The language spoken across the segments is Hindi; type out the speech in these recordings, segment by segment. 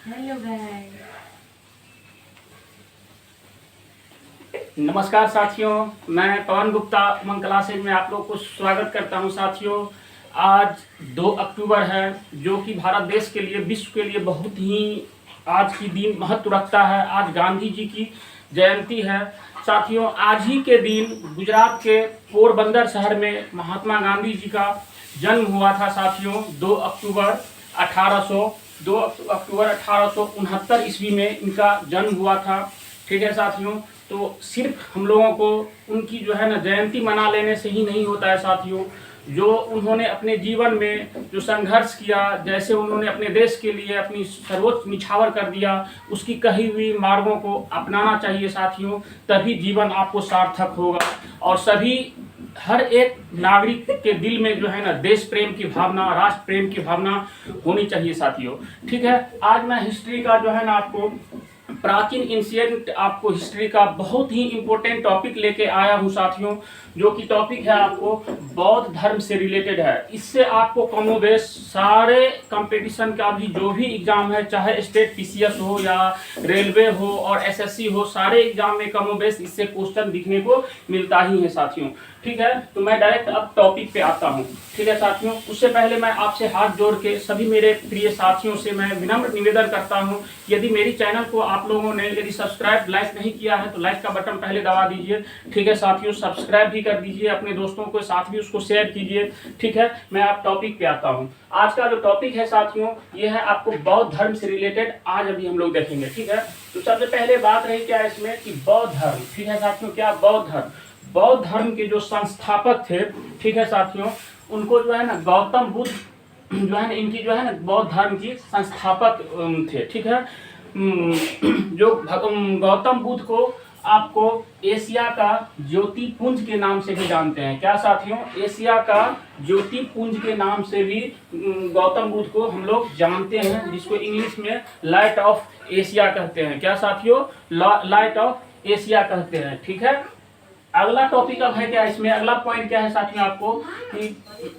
Hello guys. नमस्कार साथियों, मैं पवन गुप्ता उमंग क्लासेज में आप लोग को स्वागत करता हूं। साथियों, आज 2 अक्टूबर है, जो कि भारत देश के लिए, विश्व के लिए बहुत ही आज की दिन महत्व रखता है। आज गांधी जी की जयंती है। साथियों, आज ही के दिन गुजरात के पोरबंदर शहर में महात्मा गांधी जी का जन्म हुआ था। साथियों, 2 अक्टूबर 1869 ईस्वी में इनका जन्म हुआ था। ठीक है साथियों, तो सिर्फ हम लोगों को उनकी जो है ना जयंती मना लेने से ही नहीं होता है साथियों। जो उन्होंने अपने जीवन में जो संघर्ष किया, जैसे उन्होंने अपने देश के लिए अपनी सर्वोच्च निछावर कर दिया, उसकी कही हुई मार्गों को अपनाना चाहिए साथियों। तभी जीवन आपको सार्थक होगा। और सभी हर एक नागरिक के दिल में जो है ना देश प्रेम की भावना, राष्ट्र प्रेम की भावना होनी चाहिए साथियों। ठीक है, आज मैं हिस्ट्री का जो है ना आपको प्राचीन इंसिडेंट, आपको हिस्ट्री का बहुत ही इंपॉर्टेंट टॉपिक लेके आया हूं साथियों। जो कि टॉपिक है आपको बौद्ध धर्म से रिलेटेड है। इससे आपको कमोबेश सारे कंपटीशन का भी जो भी एग्जाम है, चाहे स्टेट पीसीएस हो या रेलवे हो और एसएससी हो, सारे एग्जाम में कमोबेश इससे क्वेश्चन दिखने को मिलता ही है साथियों। ठीक है, तो मैं डायरेक्ट अब टॉपिक पे आता हूँ। ठीक है साथियों, उससे पहले मैं आपसे हाथ जोड़ के सभी मेरे प्रिय साथियों से मैं विनम्र निवेदन करता हूँ, यदि मेरी चैनल को आप लोगों ने यदि सब्सक्राइब लाइक नहीं किया है तो लाइक का बटन पहले दबा दीजिए। ठीक है साथियों, सब्सक्राइब भी कर दीजिए, अपने दोस्तों के साथ भी उसको शेयर कीजिए। ठीक है, मैं आप टॉपिक पे आता हूँ। आज का जो टॉपिक है साथियों, ये है आपको बौद्ध धर्म से रिलेटेड आज अभी हम लोग देखेंगे। ठीक है, तो सबसे पहले बात रही क्या इसमें कि बौद्ध धर्म। ठीक है साथियों, क्या बौद्ध धर्म, बौद्ध धर्म के जो संस्थापक थे, ठीक है साथियों, उनको जो है ना गौतम बुद्ध जो है ना, इनकी जो है ना बौद्ध धर्म की संस्थापक थे। ठीक है, जो गौतम बुद्ध को आपको एशिया का ज्योतिपुंज के नाम से भी जानते हैं। क्या साथियों, एशिया का ज्योतिपुंज के नाम से भी गौतम बुद्ध को हम लोग जानते हैं, जिसको इंग्लिश में लाइट ऑफ एशिया कहते हैं। क्या साथियों, लाइट ऑफ एशिया कहते हैं। ठीक है, अगला टॉपिक अब है क्या इसमें, अगला पॉइंट क्या है साथियों आपको कि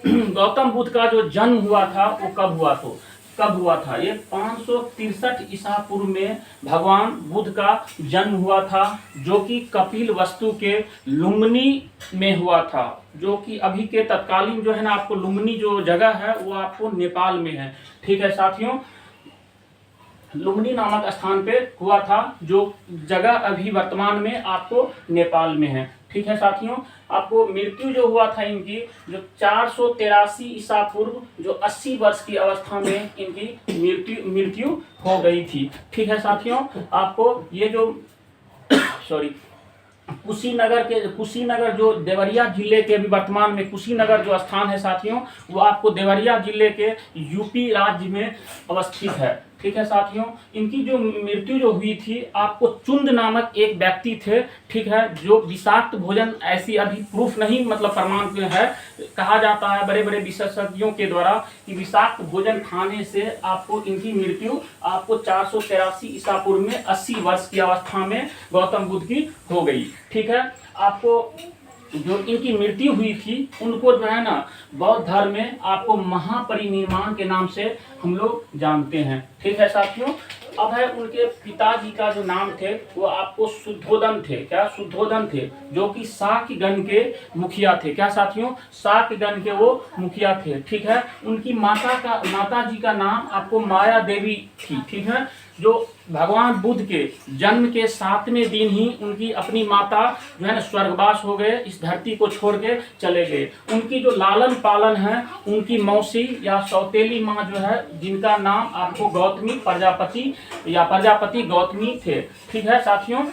गौतम बुद्ध का जो जन्म हुआ था वो कब हुआ था। ये 563 ईसा पूर्व में भगवान बुद्ध का जन्म हुआ था, जो कि कपिल वस्तु के लुम्बिनी में हुआ था, जो कि अभी के तत्कालीन जो है ना आपको लुम्बिनी जो जगह है वो आपको नेपाल में है। ठीक है साथियों, लुम्बिनी नामक स्थान पे हुआ था, जो जगह अभी वर्तमान में आपको नेपाल में है। ठीक है साथियों, आपको मृत्यु जो हुआ था इनकी, जो 483 ईसा पूर्व, जो 80 वर्ष की अवस्था में इनकी मृत्यु हो गई थी। ठीक है साथियों, आपको ये जो सॉरी कुशीनगर जो देवरिया जिले के, अभी वर्तमान में कुशीनगर जो स्थान है साथियों, वो आपको देवरिया जिले के यूपी राज्य में अवस्थित है। ठीक है साथियों, इनकी जो मृत्यु जो हुई थी, आपको चुंद नामक एक व्यक्ति थे, ठीक है, जो विषाक्त भोजन, ऐसी अभी प्रूफ नहीं मतलब प्रमाण है, कहा जाता है बड़े बड़े विशेषज्ञों के द्वारा कि विषाक्त भोजन खाने से आपको इनकी मृत्यु आपको 483 ईसा पूर्व में 80 वर्ष की अवस्था में गौतम बुद्ध की हो गई। ठीक है, आपको जो इनकी मृत्यु हुई थी उनको जो है ना बौद्ध धर्म में आपको महापरिनिर्वाण के नाम से हम लोग जानते हैं। ठीक है साथियों, अब है उनके पिताजी का जो नाम थे वो आपको शुद्धोदन थे। क्या शुद्धोदन थे, जो कि शाक्यगण के मुखिया थे। क्या साथियों, शाक्यगण के वो मुखिया थे। ठीक है, उनकी माता जी का नाम आपको माया देवी थी। ठीक है, जो भगवान बुद्ध के जन्म के 7वें दिन ही उनकी अपनी माता जो है ना स्वर्गवास हो गए, इस धरती को छोड़ के चले गए। उनकी जो लालन पालन है, उनकी मौसी या सौतेली माँ जो है, जिनका नाम आपको गौतमी प्रजापति या प्रजापति गौतमी थे। ठीक है साथियों,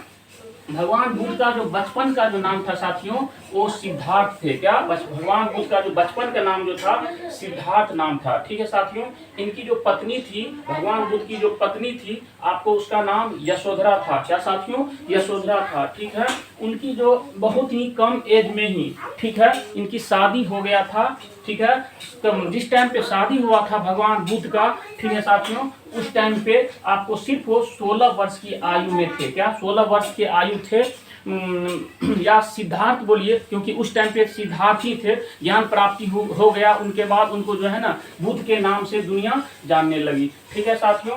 भगवान बुद्ध का जो बचपन का जो नाम था साथियों, वो सिद्धार्थ थे। क्या, भगवान बुद्ध का जो बचपन का नाम जो था सिद्धार्थ नाम था। ठीक है साथियों, इनकी जो पत्नी थी, भगवान बुद्ध की जो पत्नी थी, आपको उसका नाम यशोधरा था। क्या साथियों, यशोधरा था। ठीक है, उनकी जो बहुत ही कम एज में ही, ठीक है, इनकी शादी हो गया था। ठीक है, तो जिस टाइम पे शादी हुआ था भगवान बुद्ध का, ठीक है साथियों, उस टाइम पे आपको सिर्फ वो 16 वर्ष की आयु में थे। क्या, 16 वर्ष की आयु थे, या सिद्धार्थ बोलिए, क्योंकि उस टाइम पे सिद्धार्थ ही थे। ज्ञान प्राप्ति हो गया उनके बाद, उनको जो है ना बुद्ध के नाम से दुनिया जानने लगी। ठीक है साथियों,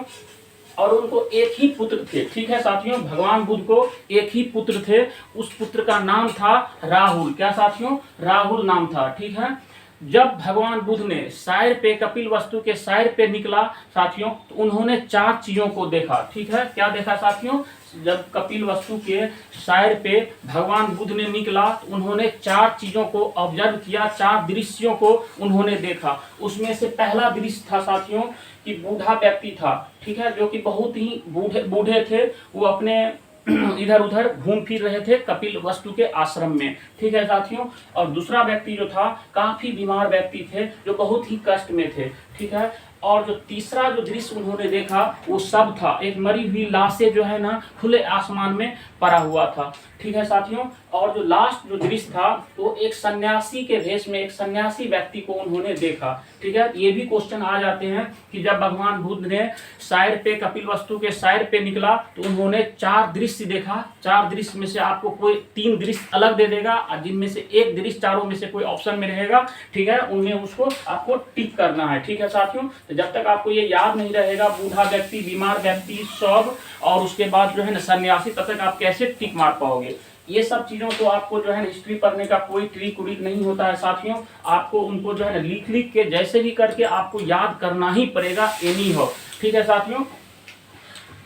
और उनको एक ही पुत्र थे। ठीक है साथियों, भगवान बुद्ध को एक ही पुत्र थे, उस पुत्र का नाम था राहुल। क्या साथियों? राहुल नाम था। ठीक है, जब भगवान बुद्ध ने सायर पे, कपिल वस्तु के सायर पे निकला साथियों, तो उन्होंने 4 चीजों को देखा। ठीक है, क्या देखा साथियों? जब कपिल वस्तु के सायर पे भगवान बुद्ध ने निकला तो उन्होंने 4 चीजों को ऑब्जर्व किया, 4 दृश्यों को उन्होंने देखा। उसमें से पहला दृश्य था साथियों कि बूढ़ा व्यक्ति था। ठीक है, जो कि बहुत ही बूढ़े थे, वो अपने इधर उधर घूम फिर रहे थे कपिल वस्तु के आश्रम में। ठीक है साथियों, और दूसरा व्यक्ति जो था काफी बीमार व्यक्ति थे, जो बहुत ही कष्ट में थे। ठीक है, और जो तीसरा जो दृश्य उन्होंने देखा वो सब था, एक मरी हुई लाशें जो है ना खुले आसमान में पड़ा हुआ था। ठीक है साथियों, और जो लास्ट जो दृश्य था वो एक सन्यासी के भेष में एक सन्यासी व्यक्ति को उन्होंने देखा। ठीक है, ये भी क्वेश्चन आ जाते हैं कि जब भगवान बुद्ध ने सायर पे, कपिल वस्तु के सायर पे निकला तो उन्होंने 4 दृश्य देखा। 4 दृश्य में से आपको कोई 3 दृश्य अलग दे देगा, और जिनमें से एक दृश्य चारों में से कोई ऑप्शन में रहेगा। ठीक है, उनमें उसको आपको टिक करना है। ठीक है साथियों, तो जब तक आपको ये याद नहीं रहेगा, बूढ़ा व्यक्ति, बीमार व्यक्ति, सब और उसके बाद जो है ना सन्यासी, तब तक आप कैसे टिक मार पाओगे? ये सब चीजों को आपको जो है हिस्ट्री पढ़ने का कोई ट्रिक उरिक नहीं होता है साथियों। आपको उनको जो है ना लिख लिख के जैसे भी करके आपको याद करना ही पड़ेगा, एनी हो। ठीक है साथियों,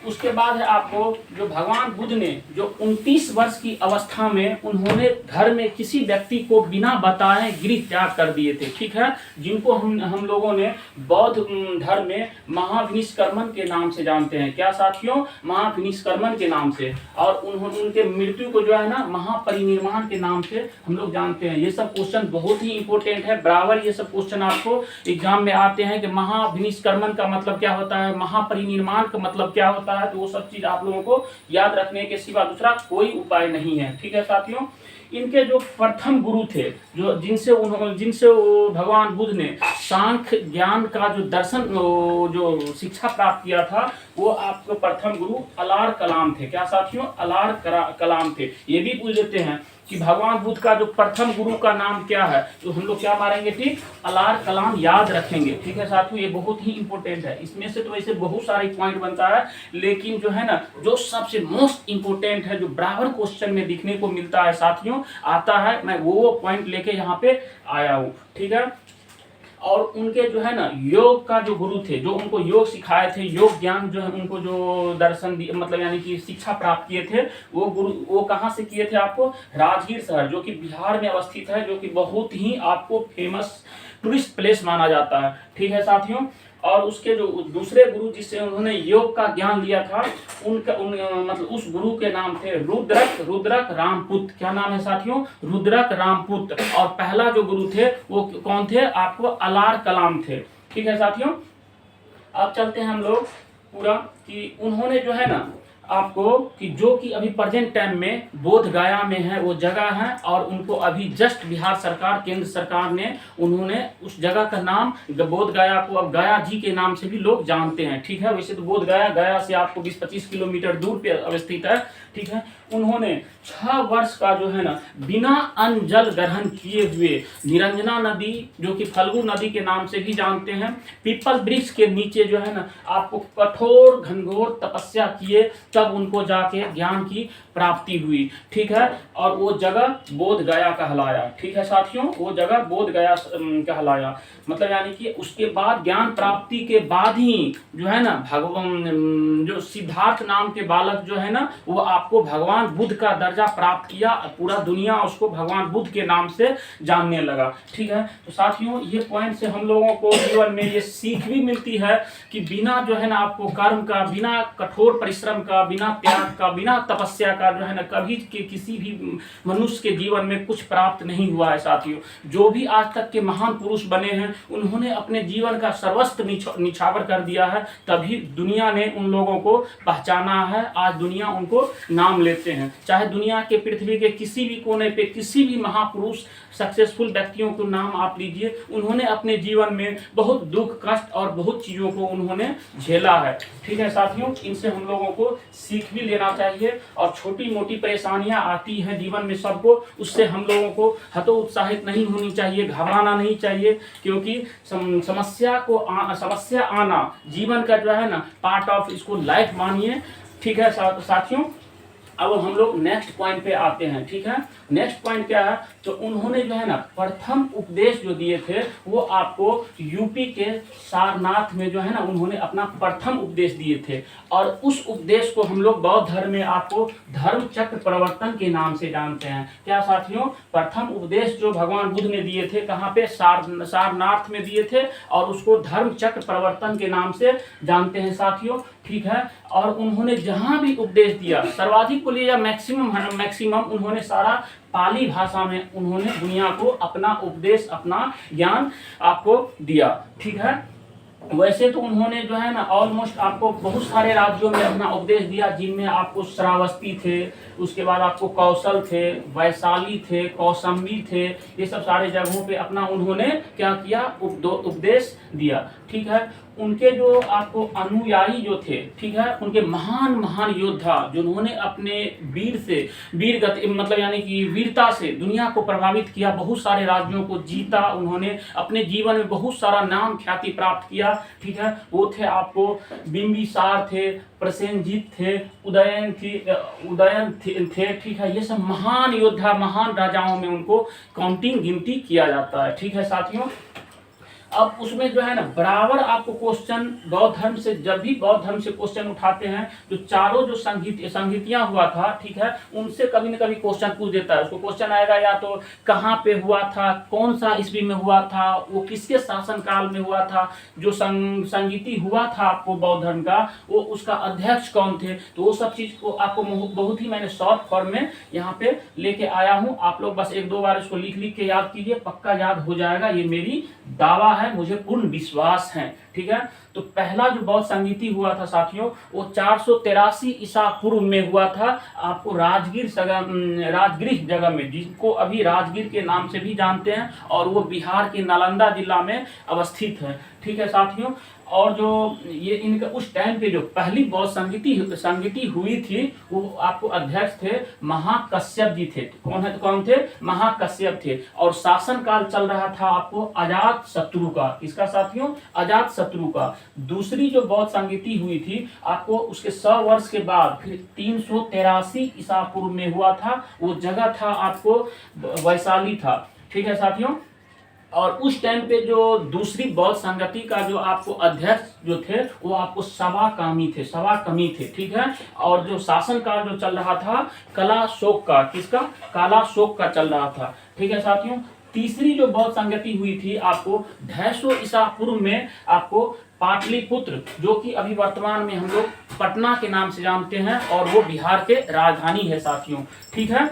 उसके बाद है आपको जो भगवान बुद्ध ने जो 29 वर्ष की अवस्था में उन्होंने घर में किसी व्यक्ति को बिना बताए गृह त्याग कर दिए थे। ठीक है, जिनको हम लोगों ने बौद्ध धर्म में महाविनिष्कर्मण के नाम से जानते हैं। क्या साथियों? महाविनिष्कर्मण के नाम से। और उन्होंने उनके मृत्यु को जो है ना महापरिनिर्वाण के नाम से हम लोग जानते हैं। ये सब क्वेश्चन बहुत ही इंपॉर्टेंट है, बराबर ये सब क्वेश्चन आपको एग्जाम में आते हैं कि महाविनिष्कर्मण का मतलब क्या होता है, महापरिनिर्वाण का मतलब क्या होता है। तो वो सब चीज आप लोगों को याद रखने के सिवा दूसरा कोई उपाय नहीं है। ठीक है साथियों, इनके जो प्रथम गुरु थे, जो जिनसे भगवान बुद्ध ने सांख्य ज्ञान का जो दर्शन जो शिक्षा प्राप्त किया था, वो आपको प्रथम गुरु अलार कलाम थे। क्या साथियों? अलार कलाम थे। ये भी पूछ लेते हैं कि भगवान बुद्ध का जो प्रथम गुरु का नाम क्या है, तो हम लोग क्या मारेंगे? ठीक, अलार कलाम याद रखेंगे। ठीक है साथियों, ये बहुत ही इंपॉर्टेंट है। इसमें से तो वैसे बहुत सारे पॉइंट बनता है, लेकिन जो है ना जो सबसे मोस्ट इंपॉर्टेंट है, जो बराबर क्वेश्चन में दिखने को मिलता है साथियों, आता है, मैं वो पॉइंट लेके यहाँ पे आया हूँ। ठीक है, और उनके जो है ना योग का जो गुरु थे, जो उनको योग सिखाए थे, योग ज्ञान जो है उनको जो दर्शन मतलब यानी कि शिक्षा प्राप्त किए थे, वो गुरु वो कहाँ से किए थे? आपको राजगीर शहर, जो कि बिहार में अवस्थित है, जो कि बहुत ही आपको फेमस टूरिस्ट प्लेस माना जाता है। ठीक है साथियों, और उसके जो दूसरे गुरु जिससे उन्होंने योग का ज्ञान लिया था, मतलब उस गुरु के नाम थे रुद्रक रामपुत। क्या नाम है साथियों? रुद्रक रामपुत। और पहला जो गुरु थे वो कौन थे? आपको अलार कलाम थे। ठीक है साथियों, अब चलते हैं हम लोग पूरा कि उन्होंने जो है ना आपको कि जो कि अभी प्रेजेंट टाइम में बोध गया में है वो जगह है, और उनको अभी जस्ट बिहार सरकार, केंद्र सरकार ने उन्होंने उस जगह का नाम बोध गया को अब गया जी के नाम से भी लोग जानते हैं। ठीक है, वैसे तो बोध गया से आपको 20-25 किलोमीटर दूर पे अवस्थित है। ठीक है, उन्होंने 6 वर्ष का जो है ना बिना अन्न जल ग्रहण किए हुए निरंजना नदी, जो कि फल्गु नदी के नाम से भी जानते हैं, पीपल वृक्ष के नीचे जो है ना आपको कठोर घनघोर तपस्या किए, तब उनको जाके ज्ञान की प्राप्ति हुई। ठीक है, और वो जगह बोध गया कहलाया। ठीक है साथियों, वो जगह बोध गया कहलाया, मतलब यानी कि उसके बाद ज्ञान प्राप्ति के बाद ही जो है ना भगवान जो सिद्धार्थ नाम के बालक जो है ना वो आपको भगवान बुद्ध का दर्जा प्राप्त किया, पूरा दुनिया उसको भगवान बुद्ध के नाम से जानने लगा। ठीक है, तो साथियों ये पॉइंट से हम लोगों को जीवन में ये सीख भी मिलती है कि बिना जो है ना आपको कर्म का, बिना कठोर परिश्रम का, बिना त्याग का, बिना तपस्या का जो है ना कभी के किसी भी मनुष्य के जीवन में कुछ प्राप्त नहीं हुआ है साथियों। जो भी आज तक के महान पुरुष बने हैं उन्होंने अपने जीवन का सर्वस्व निछावर कर दिया है, तभी दुनिया ने उन लोगों को पहचाना है। आज दुनिया उनको नाम लेते हैं। चाहे दुनिया के पृथ्वी के किसी भी कोने पे किसी भी महापुरुष सक्सेसफुल व्यक्तियों को नाम आप लीजिए, उन्होंने अपने जीवन में बहुत दुख कष्ट और बहुत चीज़ों को उन्होंने झेला है। ठीक है साथियों, इनसे हम लोगों को सीख भी लेना चाहिए। और छोटी मोटी परेशानियां आती हैं जीवन में, सबको, और छोटी मोटी परेशानियां आती हैं जीवन में सबको, उससे हम लोगों को हतोत्साहित नहीं होनी चाहिए, घबराना नहीं चाहिए, क्योंकि समस्या आना जीवन का जो है ना पार्ट ऑफ, इसको लाइफ मानिए। ठीक है साथियों, अब हम लोग नेक्स्ट पॉइंट पे आते हैं। ठीक है, नेक्स्ट पॉइंट क्या है, तो उन्होंने जो है ना प्रथम उपदेश जो दिए थे वो आपको यूपी के सारनाथ में जो है ना उन्होंने अपना प्रथम उपदेश दिए थे। और उस उपदेश को हम लोग बौद्ध धर्म में आपको धर्म चक्र प्रवर्तन के नाम से जानते हैं। क्या साथियों, प्रथम उपदेश जो भगवान बुद्ध ने दिए थे कहाँ पे, सारनाथ में दिए थे, और उसको धर्म चक्र प्रवर्तन के नाम से जानते हैं साथियों। ठीक है, और उन्होंने जहां भी उपदेश दिया, सर्वाधिक को लिया मैक्सिमम उन्होंने सारा पाली भाषा में उन्होंने दुनिया को अपना उपदेश, अपना ज्ञान आपको दिया। ठीक है, वैसे तो उन्होंने जो है ना ऑलमोस्ट आपको बहुत सारे राज्यों में अपना उपदेश दिया, जिनमें आपको श्रावस्ती थे, उसके बाद आपको कौशल थे, वैशाली थे, कौशाम्बी थे, ये सब सारे जगहों पे अपना उन्होंने क्या किया, उपदेश दिया। ठीक है, उनके जो आपको अनुयायी जो थे, ठीक है, उनके महान महान योद्धा जिन्होंने अपने वीर गति मतलब यानी कि वीरता से दुनिया को प्रभावित किया, बहुत सारे राज्यों को जीता, उन्होंने अपने जीवन में बहुत सारा नाम ख्याति प्राप्त किया। ठीक है, वो थे आपको बिंबिसार थे, प्रसेनजीत थे, उदयन थे। ठीक है, ये सब महान योद्धा, महान राजाओं में उनको काउंटिंग गिनती किया जाता है। ठीक है साथियों, अब उसमें जो है ना बराबर आपको क्वेश्चन बौद्ध धर्म से, जब भी बौद्ध धर्म से क्वेश्चन उठाते हैं, जो चारों जो संगीतियां हुआ था, ठीक है, उनसे कभी न कभी क्वेश्चन पूछ देता है। उसको क्वेश्चन आएगा या तो कहाँ पे हुआ था, कौन सा ईस्वी में हुआ था, वो किसके शासन काल में हुआ था, जो संगीति हुआ था आपको बौद्ध धर्म का, वो उसका अध्यक्ष कौन थे। तो वो सब चीज को आपको बहुत ही मैंने शॉर्ट फॉर्म में यहाँ पे लेके आया हूँ। आप लोग बस एक दो बार इसको लिख के याद कीजिए, पक्का याद हो जाएगा, ये मेरी दावा है, मुझे पूर्ण विश्वास है। ठीक है, तो पहला जो बौद्ध संगीति हुआ था साथियों, वो 483 ईसा पूर्व में हुआ था, आपको राजगीर जगह में, जिसको अभी राजगीर के नाम से भी जानते हैं, और वो बिहार के नालंदा जिला में अवस्थित है। ठीक है साथियों, और जो ये इनका उस टाइम पे जो पहली बौद्ध संगीति हुई थी, वो आपको अध्यक्ष थे महाकश्यप जी थे। कौन थे? महाकश्यप थे। और शासन काल चल रहा था आपको अजात शत्रु का। किसका साथियों? अजात शत्रु का। दूसरी जो बौद्ध संगीति हुई थी आपको उसके 100 वर्ष के बाद फिर 383 ईसा पूर्व में हुआ था। वो जगह था आपको वैशाली था। ठीक है साथियों, और उस टाइम पे जो दूसरी बौद्ध संगति का जो आपको अध्यक्ष जो थे वो आपको सवाकामी थे। ठीक है, और जो शासन काल जो चल रहा था कलाशोक का, किसका? कालाशोक का चल रहा था। ठीक है साथियों, तीसरी जो बौद्ध संगति हुई थी आपको 250 ईसा पूर्व में आपको पाटलिपुत्र, जो कि अभी वर्तमान में हम लोग पटना के नाम से जानते हैं, और वो बिहार के राजधानी है साथियों। ठीक है,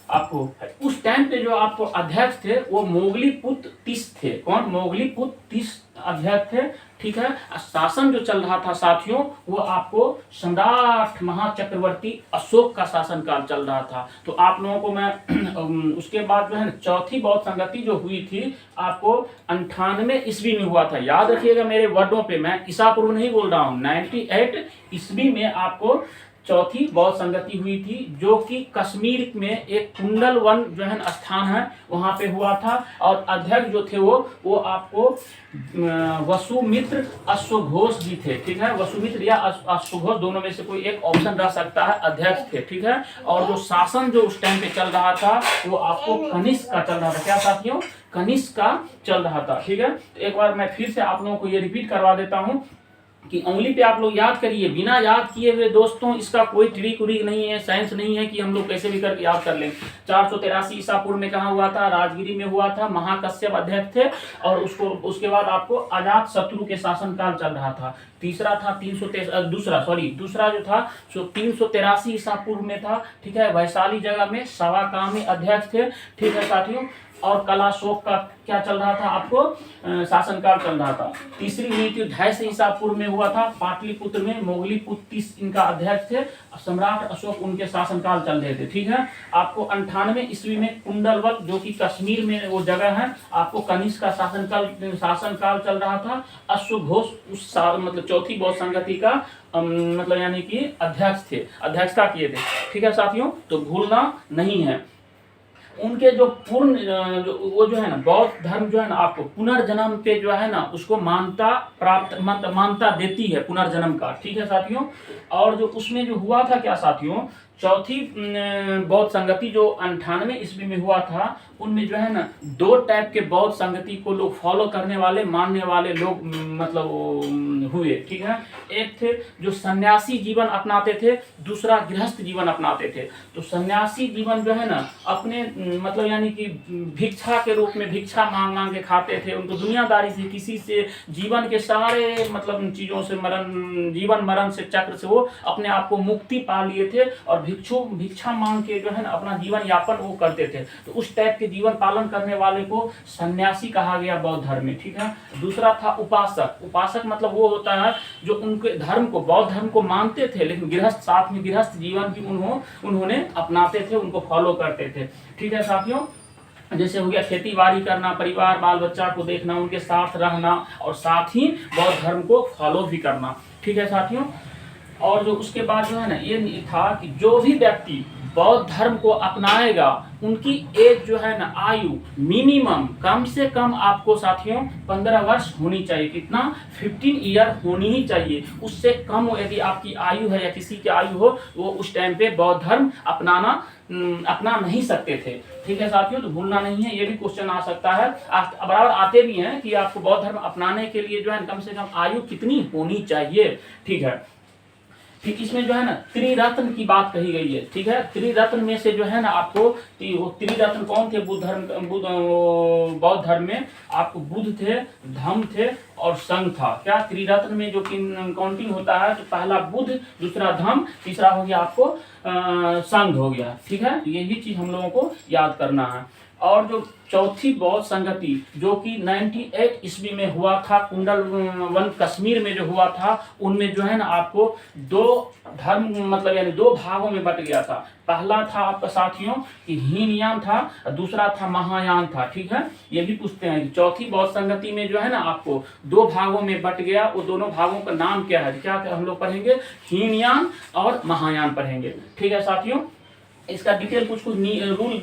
आपको उस टाइम पे जो आपको अध्यक्ष थे वो मोगलीपुत्र तीस थे। कौन? मोगलीपुत्र तीस अध्यक्ष थे। ठीक है, शासन जो चल रहा था साथियों वो आपको सम्राट महाचक्रवर्ती अशोक का शासन काल चल रहा था। तो आप लोगों को मैं उसके बाद जो है चौथी बौद्ध संगति जो हुई थी आपको 98 ईस्वी में हुआ था। याद रखिएगा मेरे वर्डों पे, मैं ईसा पूर्व नहीं बोल रहा हूँ। 98 ईस्वी में आपको चौथी बौद्ध संगति हुई थी, जो कि कश्मीर में एक कुंडल वन जो है स्थान है वहां पे हुआ था। और अध्यक्ष जो थे वो आपको वसुमित्र अश्वघोष जी थे। ठीक है, वसुमित्र या अश्वघोष दोनों में से कोई एक ऑप्शन रह सकता है, अध्यक्ष थे। ठीक है, और जो शासन जो उस टाइम पे चल रहा था वो आपको कनिष्क का चल रहा था। क्या साथियों? कनिष्क का चल रहा था। ठीक है, तो एक बार मैं फिर से आप लोगों को ये रिपीट करवा देता हूँ कि उंगली पे आप लोग याद करिए। बिना याद किए हुए दोस्तों इसका कोई ट्रिक उरिक नहीं है, साइंस नहीं है कि हम लोग कैसे भी करके याद कर लें। 483 ईसा पूर्व में कहाँ हुआ था? राजगिरी में हुआ था। महाकश्यप अध्यक्ष थे, और उसके बाद आपको अजात शत्रु के शासन काल चल रहा था। तीसरा था दूसरा जो था 383 ईसा पूर्व में था। ठीक है, वैशाली जगह में सवाकामी अध्यक्ष थे। ठीक है साथियों, और कलाशोक का क्या चल रहा था आपको? शासनकाल चल रहा था। तीसरी हुई थी 250 ईसा पूर्व में हुआ था पाटलिपुत्र में, मोगलीपुत्र 30 इनका अध्यक्ष थे, सम्राट अशोक उनके शासनकाल चल रहे थे। ठीक है, आपको 98 ईस्वी में कुंडलवल जो कि कश्मीर में वो जगह है, आपको कनिष्क का शासनकाल चल रहा था। अश्वघोष उस साल मतलब चौथी बौद्ध संगति का मतलब यानी कि अध्यक्षता किए थे। ठीक है साथियों, तो भूलना नहीं है। उनके जो पूर्ण वो जो है ना बौद्ध धर्म जो है ना आपको पुनर्जन्म पे जो है ना उसको मानता देती है पुनर्जन्म का। ठीक है साथियों, और जो उसमें जो हुआ था क्या साथियों, चौथी बौद्ध संगति जो 98 ईस्वी में हुआ था, उनमें जो है ना 2 टाइप के बौद्ध संगति को लोग फॉलो करने वाले मानने वाले लोग मतलब हुए। ठीक है, एक थे जो सन्यासी जीवन अपनाते थे, दूसरा गृहस्थ जीवन अपनाते थे। तो सन्यासी जीवन जो है ना अपने मतलब यानी कि भिक्षा के रूप में भिक्षा मांग मांग के खाते थे, उनको दुनियादारी से किसी से जीवन के सारे मतलब चीज़ों से जीवन मरण से चक्र से वो अपने आप को मुक्ति पा लिए थे और भिक्षा मांग के जो है ना अपना जीवन यापन वो करते थे। तो उस टाइप के जीवन पालन करने वाले को सन्यासी कहा गया बौद्ध धर्म में। ठीक है, दूसरा था उपासक मतलब वो होता है जो उनके धर्म को बौद्ध धर्म को मानते थे लेकिन साथ में गृहस्थ जीवन भी उन्होंने अपनाते थे, उनको फॉलो करते थे। ठीक है साथियों, जैसे हो गया खेती बाड़ी करना, परिवार बाल बच्चा को देखना, उनके साथ रहना और साथ ही बौद्ध धर्म को फॉलो भी करना। ठीक है साथियों, और जो उसके बाद जो है ना ये था कि जो भी व्यक्ति बौद्ध धर्म को अपनाएगा उनकी एज जो है ना आयु मिनिमम कम से कम आपको साथियों 15 वर्ष होनी चाहिए। कितना? 15 ईयर होनी ही चाहिए। उससे कम यदि आपकी आयु है या किसी की आयु हो वो उस टाइम पे बौद्ध धर्म अपना नहीं सकते थे। ठीक है साथियों, तो भूलना नहीं है, ये भी क्वेश्चन आ सकता है, बराबर आते भी हैं कि आपको बौद्ध धर्म अपनाने के लिए जो है कम से कम आयु कितनी होनी चाहिए। ठीक है, ठीक, इसमें जो है ना त्रिरत्न की बात कही गई है। ठीक है, त्रिरत्न में से जो है ना आपको वो त्रिरत्न कौन थे बौद्ध धर्म में? आपको बुद्ध थे, धम्म थे और संघ था। क्या त्रिरत्न में जो काउंटिंग होता है तो पहला बुद्ध, दूसरा धम्म, तीसरा हो गया आपको संघ हो गया। ठीक है, ये भी चीज हम लोगों को याद करना है। और जो चौथी बौद्ध संगति जो कि 98 ईस्वी में हुआ था, कुंडलवन कश्मीर में जो हुआ था, उनमें जो है ना आपको 2 धर्म मतलब यानी 2 भागों में बट गया था। पहला था आपका साथियों कि हीनयान था, दूसरा था महायान था। ठीक है, ये भी पूछते हैं कि चौथी बौद्ध संगति में जो है ना आपको 2 भागों में बट गया, वो दोनों भागों का नाम क्या है? क्या हम लोग पढ़ेंगे? हीनयान और महायान पढ़ेंगे। ठीक है साथियों, इसका डिटेल कुछ रूल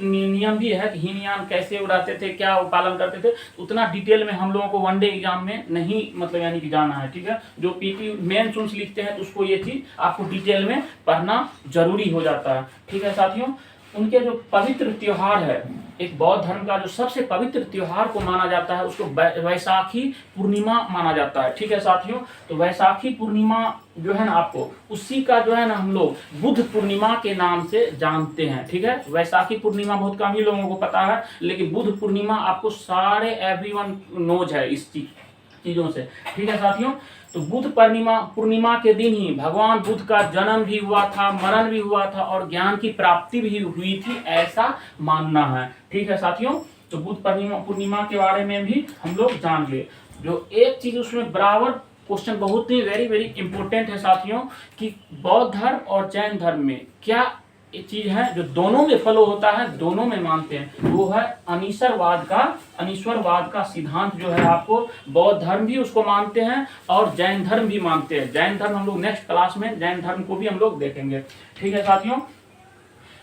नियम भी है कि हीनयान कैसे उड़ाते थे, क्या वो पालन करते थे, उतना डिटेल में हम लोगों को वनडे एग्जाम में नहीं मतलब यानी कि जाना है। ठीक है, जो पीटी मेन चुन्स लिखते हैं तो उसको ये चीज आपको डिटेल में पढ़ना जरूरी हो जाता है। ठीक है साथियों, उनके जो पवित्र त्योहार है, एक बौद्ध धर्म का जो सबसे पवित्र त्योहार को माना जाता है उसको वैशाखी पूर्णिमा माना जाता है। ठीक है साथियों, तो वैशाखी पूर्णिमा जो है ना आपको उसी का जो है ना हम लोग बुद्ध पूर्णिमा के नाम से जानते हैं। ठीक है, वैशाखी पूर्णिमा बहुत कम ही लोगों को पता है, लेकिन बुद्ध पूर्णिमा आपको सारे एवरीवन नोज है इस चीजों से। ठीक है साथियों, तो बुद्ध पूर्णिमा के दिन ही भगवान बुद्ध का जन्म भी हुआ था, मरण भी हुआ था और ज्ञान की प्राप्ति भी हुई थी, ऐसा मानना है। ठीक है साथियों, तो बुद्ध पूर्णिमा के बारे में भी हम लोग जान लिए। जो एक चीज उसमें बराबर क्वेश्चन बहुत ही वेरी इंपॉर्टेंट है साथियों कि बौद्ध धर्म और जैन धर्म में क्या एक चीज है जो दोनों में फॉलो होता है, दोनों में मानते हैं, वो है अनीश्वरवाद का सिद्धांत जो है आपको बौद्ध धर्म भी उसको मानते हैं और जैन धर्म भी मानते हैं। जैन धर्म हम लोग नेक्स्ट क्लास में जैन धर्म को भी हम लोग देखेंगे। ठीक है साथियों,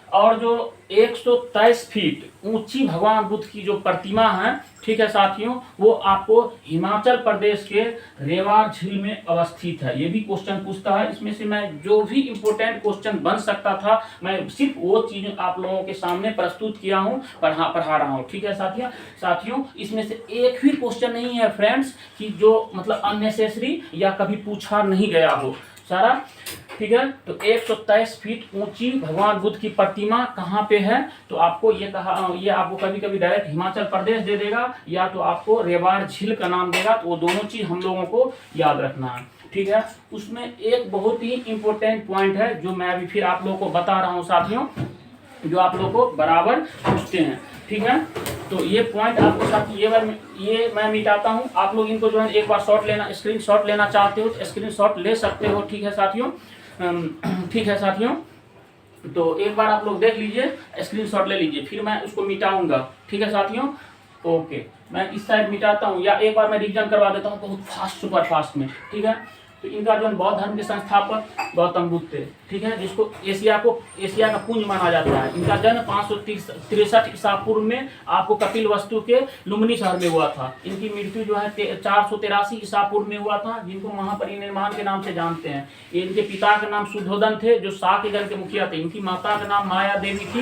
और जो 123 फीट ऊंची भगवान बुद्ध की जो प्रतिमा है, ठीक है साथियों, वो आपको हिमाचल प्रदेश के रेवाड़ झील में अवस्थित है। ये भी क्वेश्चन पूछता है, इसमें से मैं जो भी इंपॉर्टेंट क्वेश्चन बन सकता था मैं सिर्फ वो चीज आप लोगों के सामने प्रस्तुत किया हूँ, पढ़ा रहा हूँ। ठीक है साथियों, इसमें से एक भी क्वेश्चन नहीं है फ्रेंड्स कि जो मतलब अननेसेसरी या कभी पूछा नहीं गया हो सारा। ठीक है, तो 123 फीट ऊंची भगवान बुद्ध की प्रतिमा कहाँ पे है? तो आपको ये आपको कभी कभी डायरेक्ट हिमाचल प्रदेश दे देगा या तो आपको रेवाड़ झील का नाम देगा, तो वो दोनों चीज हम लोगों को याद रखना है। ठीक है, उसमें एक बहुत ही इंपॉर्टेंट पॉइंट है जो मैं अभी फिर आप लोगों को बता रहा हूँ साथियों, जो आप लोगों को बराबर पूछते हैं। ठीक है, तो ये पॉइंट आपको साथ ये मैं मिटाता हूँ, आप लोग इनको जो है एक बार स्क्रीन शॉट लेना चाहते हो तो स्क्रीन शॉट ले सकते हो। ठीक है साथियों, ठीक है साथियों, तो एक बार आप लोग देख लीजिए, स्क्रीनशॉट ले लीजिए, फिर मैं उसको मिटाऊंगा। ठीक है साथियों, ओके, मैं इस साइड मिटाता हूँ या एक बार मैं रिवीजन करवा देता हूँ बहुत फास्ट, सुपर फास्ट में। ठीक है, तो इनका जो बौद्ध धर्म के संस्थापक गौतम बुद्ध थे, ठीक है, जिसको एशिया का पुंज माना जाता है। इनका जन्म 563 ईसा पूर्व में आपको कपिल वस्तु के लुम्बिनी शहर में हुआ था। इनकी मृत्यु जो है 483 ईसा पूर्व में हुआ था, जिनको महापरिनिर्वाण के नाम से जानते हैं। इनके पिता का नाम शुद्धोदन थे, जो शाक्य गण के मुखिया थे। इनकी माता का नाम माया देवी थी,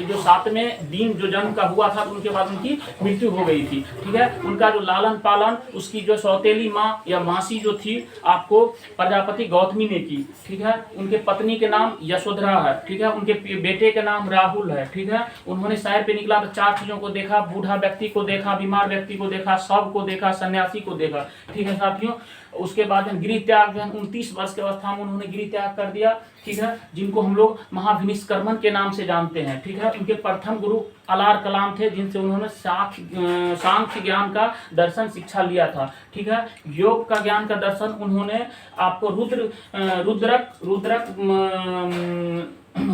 जो 7वें दिन जो जन्म का हुआ था, तो उनके बाद उनकी मृत्यु हो गई थी, ठीक है। उनका जो लालन पालन उसकी जो सौतेली माँ या मासी जो थी आपको प्रजापति गौतमी ने की, ठीक है। उनके पत्नी के नाम यशोधरा है, ठीक है। उनके बेटे के नाम राहुल है, ठीक है। उन्होंने शहर पे निकला तो 4 चीजों को देखा, बूढ़ा व्यक्ति को देखा, बीमार व्यक्ति को देखा, शव को देखा, सन्यासी को देखा, ठीक है साथियों। उसके बाद गृह त्याग जो है 29 वर्ष की अवस्था में उन्होंने गृह त्याग कर दिया, ठीक है, जिनको हम लोग महाविनिष्कर्मण के नाम से जानते हैं, ठीक है। उनके प्रथम गुरु अलार कलाम थे, जिनसे उन्होंने सांख्य ज्ञान का दर्शन शिक्षा लिया था, ठीक है। योग का ज्ञान का दर्शन उन्होंने आपको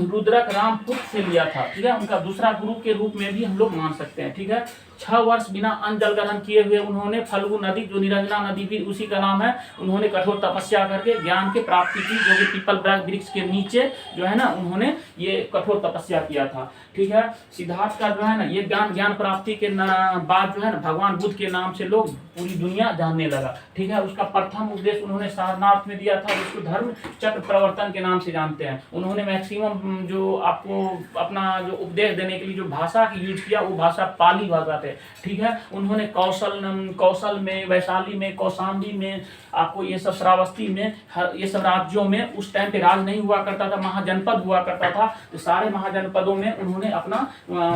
रुद्रक रामपुत्र से लिया था, ठीक है। उनका दूसरा गुरु के रूप में भी हम लोग मान सकते हैं, ठीक है। 6 वर्ष बिना अन्न जल ग्रहण किए हुए उन्होंने फल्गु नदी, जो निरंजना नदी भी उसी का नाम है, उन्होंने कठोर तपस्या करके ज्ञान की प्राप्ति की, जो कि पीपल वृक्ष के नीचे जो है ना उन्होंने ये कठोर तपस्या किया था, ठीक है। सिद्धार्थ का जो है ना ये ज्ञान प्राप्ति के बाद जो है ना भगवान बुद्ध के नाम से लोग पूरी दुनिया जानने लगा, ठीक है। उसका प्रथम उपदेश उन्होंने सारनाथ में दिया था, जिसको धर्म चक्र प्रवर्तन के नाम से जानते हैं। उन्होंने मैक्सिमम जो आपको अपना जो उपदेश देने के लिए जो भाषा की यूज किया वो भाषा पाली भाषा थे, ठीक है। उन्होंने कौशल में, वैशाली में, कौशाम्बी में, आपको ये सब श्रावस्ती में, ये सब राज्यों में उस टाइम पे राज नहीं हुआ करता था, महाजनपद हुआ करता था। तो सारे महाजनपदों में उन्होंने अपना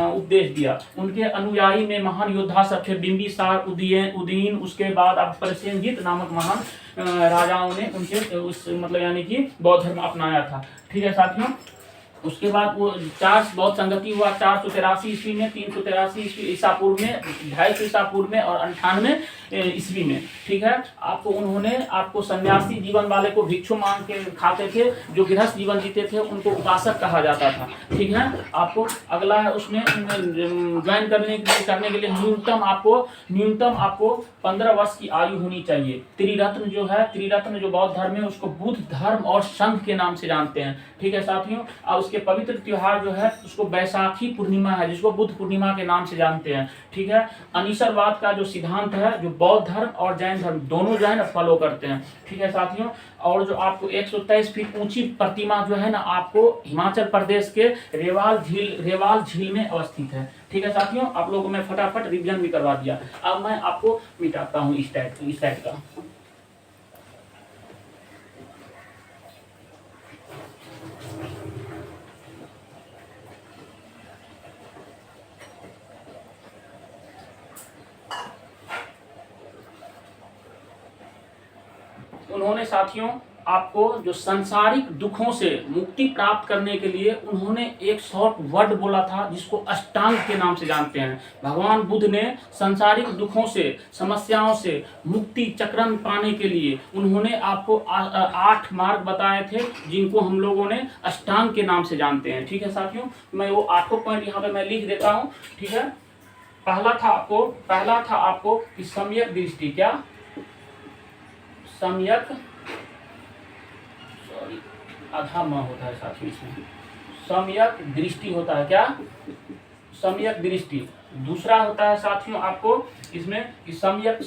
उपदेश दिया। उनके अनुयायी में महान योद्धा सब थे, बिंबिसार, उदयन, उसके बाद अब प्रसेनजित नामक महान राजाओं ने उनके उस मतलब यानी कि बौद्ध धर्म अपनाया था, ठीक है साथियों। उसके बाद वो 4 बौद्ध संगति हुआ 483 ईस्वी में, 383 ईसा पूर्व में, 250 ईसा पूर्व में और 98 ईस्वी में, ठीक है। उन्होंने सन्यासी जीवन वाले को भिक्षु मांग के खाते थे, जो गृहस्थ जीवन जीते थे उनको उपासक कहा जाता था, ठीक है। आपको अगला है उसमें ज्वाइन करने के लिए न्यूनतम आपको 15 वर्ष की आयु होनी चाहिए। त्रिरत्न जो बौद्ध धर्म है उसको बुद्ध धर्म और संघ के नाम से जानते हैं, ठीक है साथियों। और उसके पवित्र त्योहार जो है उसको बैसाखी पूर्णिमा है, जिसको बुद्ध पूर्णिमा के नाम से जानते हैं, ठीक है। अनीश्वरवाद का जो सिद्धांत है, जो बौद्ध धर्म और जैन धर्म दोनों जो है ना फॉलो करते हैं, ठीक है साथियों। और जो आपको 123 फीट ऊंची प्रतिमा जो है ना आपको हिमाचल प्रदेश के रेवाल झील में अवस्थित है, ठीक है साथियों। आप लोगों को मैं फटाफट रिवीजन भी करवा दिया। अब मैं आपको मिटाता हूँ इस टाइप का। उन्होंने साथियों आपको जो सांसारिक दुखों से मुक्ति प्राप्त करने के लिए उन्होंने एक शॉर्ट वर्ड बोला था, जिसको अष्टांग के नाम से जानते हैं। भगवान बुद्ध ने सांसारिक दुखों से, समस्याओं से मुक्ति चक्रण पाने के लिए उन्होंने आपको 8 मार्ग बताए थे, जिनको हम लोगों ने अष्टांग के नाम से जानते हैं, ठीक है साथियों। मैं वो 8 पॉइंट यहाँ पे मैं लिख देता हूँ, ठीक है। पहला था आपको कि सम्यक दृष्टि, क्या सम्यक, आधा म होता है साथियों इसमें, सम्यक दृष्टि होता है, क्या सम्यक दृष्टि। दूसरा होता है साथियों आपको इसमें कि सम्यक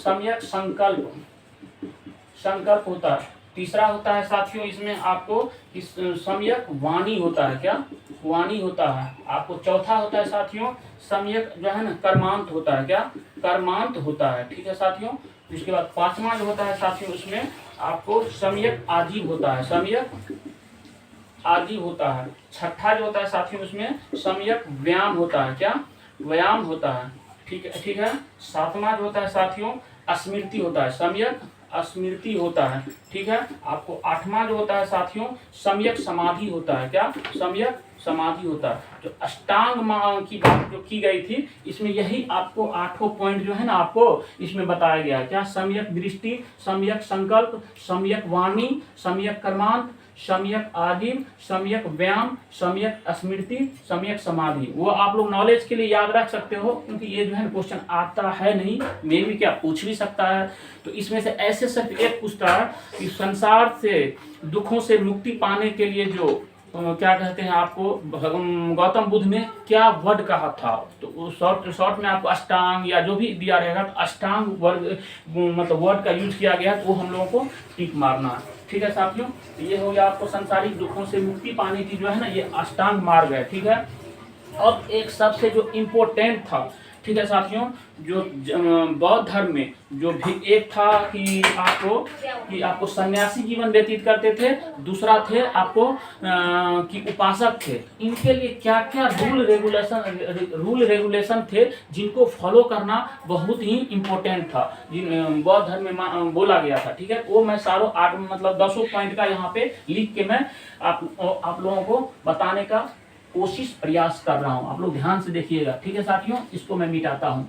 संकल्प होता है। तीसरा होता है साथियों इसमें आपको कि सम्यक वाणी होता है, क्या वाणी होता है आपको। चौथा होता है साथियों सम्यक जो है ना कर्मांत होता है, क्या कर्मांत होता है, ठीक है साथियों। उसके बाद 5वां जो होता है साथियों उसमें आपको सम्यक आजीव होता है, सम्यक आजीव होता है। 6ठा जो होता है साथियों उसमें सम्यक व्यायाम होता है, क्या व्यायाम होता है, ठीक है। 7वां जो होता है साथियों स्मृति होता है, सम्यक स्मृति होता है, ठीक है। आपको 8वां जो होता है साथियों सम्यक समाधि होता है, क्या सम्यक समाधि होता है। जो अष्टांग की बात जो की गई थी, इसमें यही आपको 8 पॉइंट जो है ना आपको इसमें बताया गया है। क्या? सम्यक दृष्टि, सम्यक संकल्प, सम्यक वाणी, सम्यक कर्मांत, सम्यक आदिम, सम्यक व्यायाम, सम्यक स्मृति, सम्यक समाधि। वो आप लोग नॉलेज के लिए याद रख सकते हो, क्योंकि ये जो है क्वेश्चन आता है नहीं, मे भी क्या पूछ भी सकता है। तो इसमें से ऐसे सिर्फ एक पूछता है कि संसार से दुखों से मुक्ति पाने के लिए जो क्या कहते हैं आपको, गौतम बुद्ध ने क्या वर्ड कहा था। तो शॉर्ट में आपको अष्टांग या जो भी दिया रहेगा, तो अष्टांग वर्ग मतलब वर्ड का यूज किया गया है, तो वो हम लोगों को टिक मारना है। ठीक है साथियों, ये हो गया आपको सांसारिक दुखों से मुक्ति पाने की जो है ना ये अष्टांग मार्ग है। ठीक है, अब एक सबसे जो इम्पोर्टेंट था, ठीक है साथियों, जो बौद्ध धर्म में जो भी एक था कि आपको सन्यासी जीवन व्यतीत करते थे, दूसरा थे आपको कि उपासक थे। इनके लिए क्या क्या रूल रेगुलेशन थे जिनको फॉलो करना बहुत ही इम्पोर्टेंट था, जिन बौद्ध धर्म में बोला गया था। ठीक है, वो मैं सारों 8 मतलब 10 पॉइंट का यहाँ पे लिख के मैं आप लोगों को बताने का कोशिश प्रयास कर रहा हूं। आप लोग ध्यान से देखिएगा। ठीक है साथियों, इसको मैं मिटाता हूं।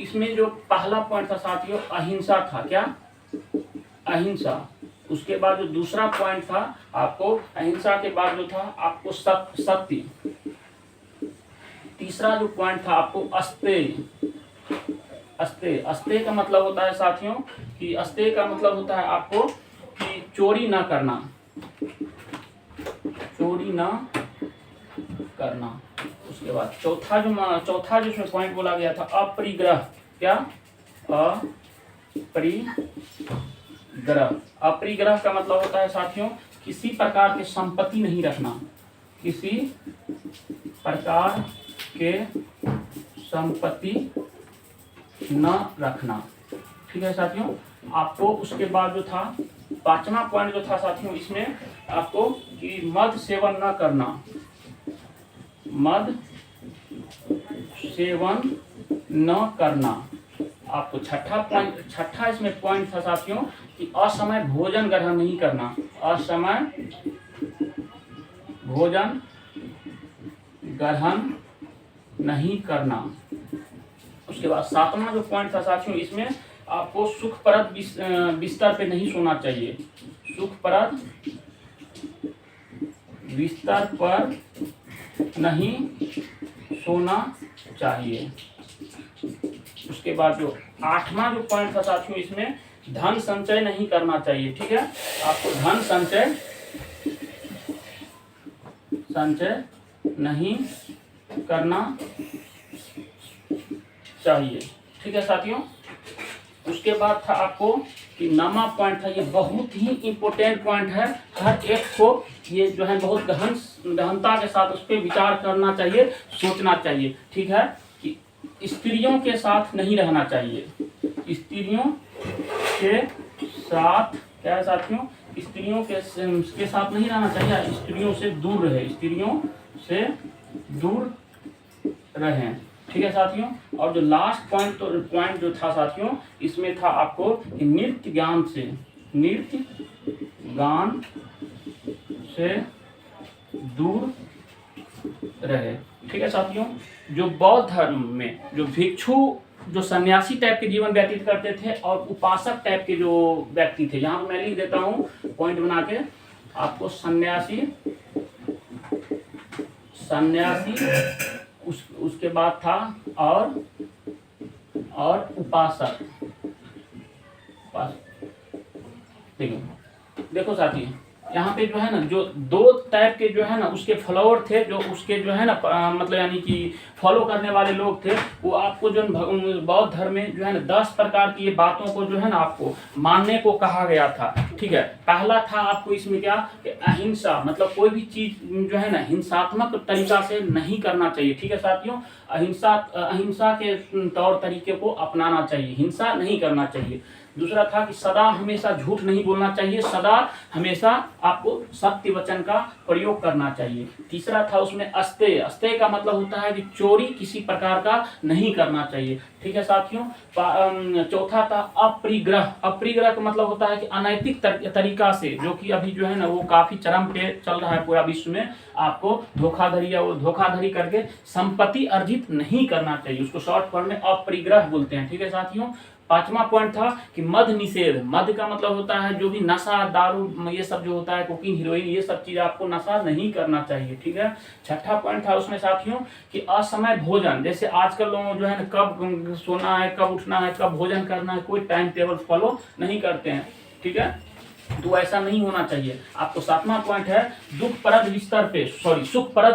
इसमें जो पहला पॉइंट था साथियों, अहिंसा था। क्या? अहिंसा। उसके बाद जो दूसरा पॉइंट था आपको, अहिंसा के बाद जो था आपको सत्य। तीसरा जो पॉइंट था आपको अस्तेय। अस्तेय का मतलब होता है साथियों कि अस्तेय का मतलब होता है आपको कि चोरी ना करना, चोरी ना करना। उसके बाद चौथा जो इसमें पॉइंट बोला गया था, अपरिग्रह। क्या? अपरिग्रह का मतलब होता है साथियों किसी प्रकार की संपत्ति नहीं रखना, किसी प्रकार के संपत्ति न रखना। ठीक है साथियों, आपको उसके बाद जो था 5वां पॉइंट जो था साथियों, इसमें आपको कि मद सेवन न करना, मद सेवन न करना। आपको छठा इसमें पॉइंट था साथियों कि असमय भोजन ग्रहण नहीं करना, असमय भोजन ग्रहण नहीं करना। उसके बाद 7वां जो पॉइंट था साथियों, इसमें आपको सुखप्रद बिस्तर पे नहीं सोना चाहिए, सुखप्रद बिस्तर पर नहीं सोना चाहिए। उसके बाद जो 8वां जो पॉइंट था साथियों, इसमें धन संचय नहीं करना चाहिए। ठीक है, आपको धन संचय नहीं करना चाहिए। ठीक है साथियों, उसके बाद था आपको कि 9वां पॉइंट था, ये बहुत ही इम्पोर्टेंट पॉइंट है। हर एक को ये जो है बहुत गहनता के साथ उस पर विचार करना चाहिए, सोचना चाहिए। ठीक है, कि स्त्रियों के साथ नहीं रहना चाहिए, स्त्रियों के साथ, क्या है साथियों, स्त्रियों के साथ नहीं रहना चाहिए, स्त्रियों से दूर रहे, स्त्रियों से दूर रहें। ठीक है साथियों, और जो लास्ट पॉइंट जो था साथियों, इसमें था आपको कि नृत्य गान से दूर रहे। ठीक है साथियों, जो बौद्ध धर्म में जो भिक्षु जो सन्यासी टाइप के जीवन व्यतीत करते थे और उपासक टाइप के जो व्यक्ति थे, यहाँ मैं लिख देता हूँ पॉइंट बना के आपको, सन्यासी उसके बाद था और उपासक। देखो साथी, यहाँ पे जो है ना जो 2 टाइप के जो है ना उसके फॉलोअर थे, जो उसके जो है ना मतलब यानी कि फॉलो करने वाले लोग थे, वो आपको जो बौद्ध धर्म में जो है ना 10 प्रकार की ये बातों को जो है ना आपको मानने को कहा गया था। ठीक है, पहला था आपको इसमें क्या कि अहिंसा, मतलब कोई भी चीज जो है ना हिंसात्मक तरीका से नहीं करना चाहिए। ठीक है साथियों, अहिंसा के तौर तरीके को अपनाना चाहिए, हिंसा नहीं करना चाहिए। दूसरा था कि सदा हमेशा झूठ नहीं बोलना चाहिए, सदा हमेशा आपको सत्य वचन का प्रयोग करना चाहिए। तीसरा था उसमें अस्तेय, अस्तेय का मतलब होता है कि चोरी किसी प्रकार का नहीं करना चाहिए, ठीक है साथियों। चौथा था अपरिग्रह, अपरिग्रह का मतलब होता है कि अनैतिक तरीका से, जो कि अभी जो है ना वो काफी चरम पे चल रहा है पूरा विश्व में, आपको धोखाधड़ी या वो धोखाधड़ी करके संपत्ति अर्जित नहीं करना चाहिए, उसको शॉर्ट फॉर्म में अपरिग्रह बोलते हैं, ठीक है साथियों। पांचवा पॉइंट था कि मद निषेध, मद का मतलब होता है जो भी नशा, दारू, ये सब जो होता है, कोकीन, हीरोइन, ये सब चीज आपको नशा नहीं करना चाहिए, ठीक है। छठा पॉइंट था उसमें साथियों कि असमय भोजन, जैसे आजकल लोग जो है ना कब सोना है, कब उठना है, कब भोजन करना है, कोई टाइम टेबल फॉलो नहीं करते हैं, ठीक है, तो ऐसा नहीं होना चाहिए आपको। सातवां पॉइंट है सुखप्रद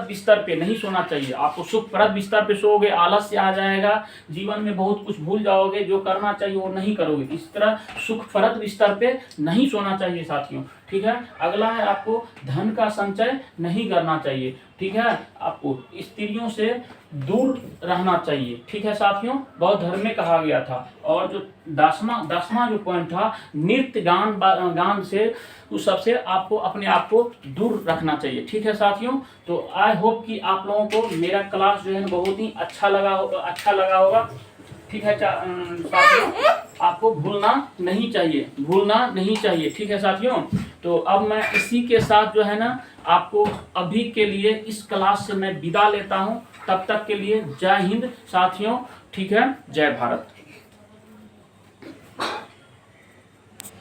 बिस्तर पे नहीं सोना चाहिए, आपको सुखप्रद बिस्तर पे सोओगे आलस्य आ जाएगा, जीवन में बहुत कुछ भूल जाओगे, जो करना चाहिए वो नहीं करोगे, इस तरह सुखप्रद बिस्तर पे नहीं सोना चाहिए साथियों, ठीक है। अगला है आपको धन का संचय नहीं करना चाहिए, ठीक है, आपको स्त्रियों से दूर रहना चाहिए, ठीक है साथियों, बौद्ध धर्म में कहा गया था। और जो दसवां जो पॉइंट था नृत्य गान से उस सबसे आपको अपने आप को दूर रखना चाहिए, ठीक है साथियों। तो आई होप कि आप लोगों को मेरा क्लास जो है बहुत ही अच्छा लगा होगा, ठीक है साथियों, आपको भूलना नहीं चाहिए, ठीक है साथियों। तो अब मैं इसी के साथ जो है ना आपको अभी के लिए इस क्लास से मैं विदा लेता हूं, तब तक के लिए जय हिंद साथियों, ठीक है, जय भारत।